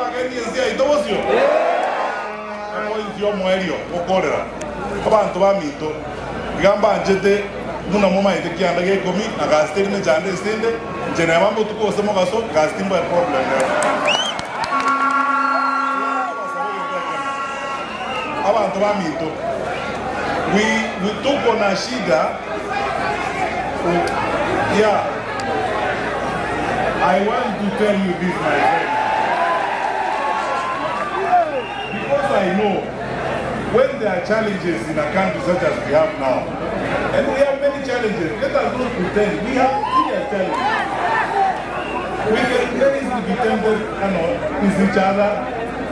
bageni nzia itobocio eko intio mwerio okorera abantu bamito igamba njete muna moma ite kianda ge komi na gasteri me jande stende jena mambo tuko semo gaso gastimba problem abantu bamito we took on a shida. Yeah, I want to tell you this, my friend, because I know when there are challenges in a country such as we have now, and we have many challenges, let us not pretend we have serious challenges. We can very easily be tempted, with each other,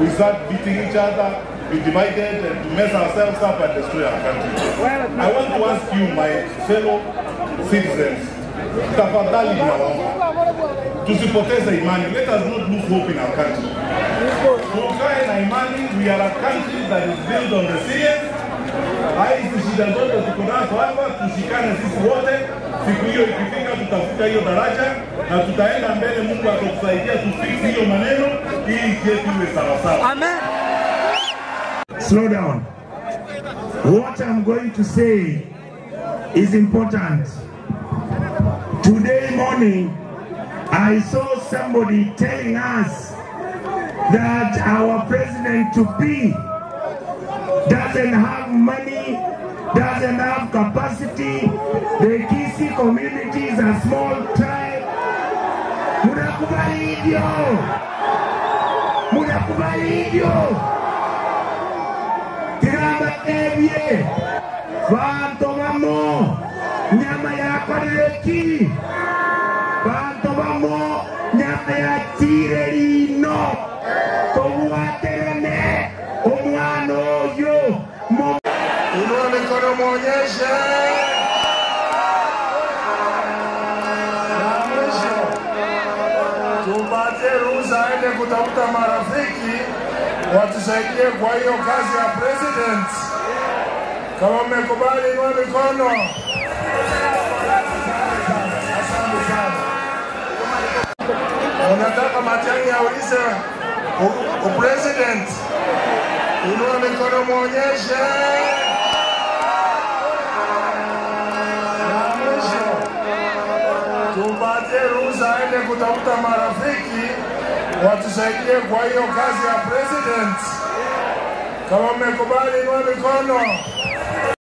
we start beating each other, be divided and to mess ourselves up and destroy our country. I want to ask you, my fellow citizens, tafadhali naomba tusipoteze imani. Let us not lose hope in our country. Tukae na imani. We are a country that is built on resilience. Hizi shida zote tuko nazo hapa, tushikane sisi wote. Siku hiyo ikifika tutafuta hiyo daraja na tutaenda mbele. Mungu atatusaidia tufix hiyo maneno ili yetu iwe sawa sawa. Amen. Slow down. What I'm going to say is important. Today morning, I saw somebody telling us that our president-to-be doesn't have money, doesn't have capacity. The Kisii community is a small tribe. Munakubali hivyo? Munakubali hivyo? Tiramba ebye, bantu bamo, nyama ya koreki, bantu bamo, nyama ya tirerino, tomuaterene, omwana oyo, inua mikono muonyeshe. Na mwisho, tumpatie ruhusa aende kutafuta marafiki watusaidie kwa hiyo kazi ya president. Kama mmekubali inua mikono. Asante sana. Unataka Matiang'i aulize president? Inua mikono muonyeshe. Na mwisho, tumpatie ruhusa aende kutafuta marafiki watusaidie kwa hiyo kazi ya president. Kama mmekubali inua mikono.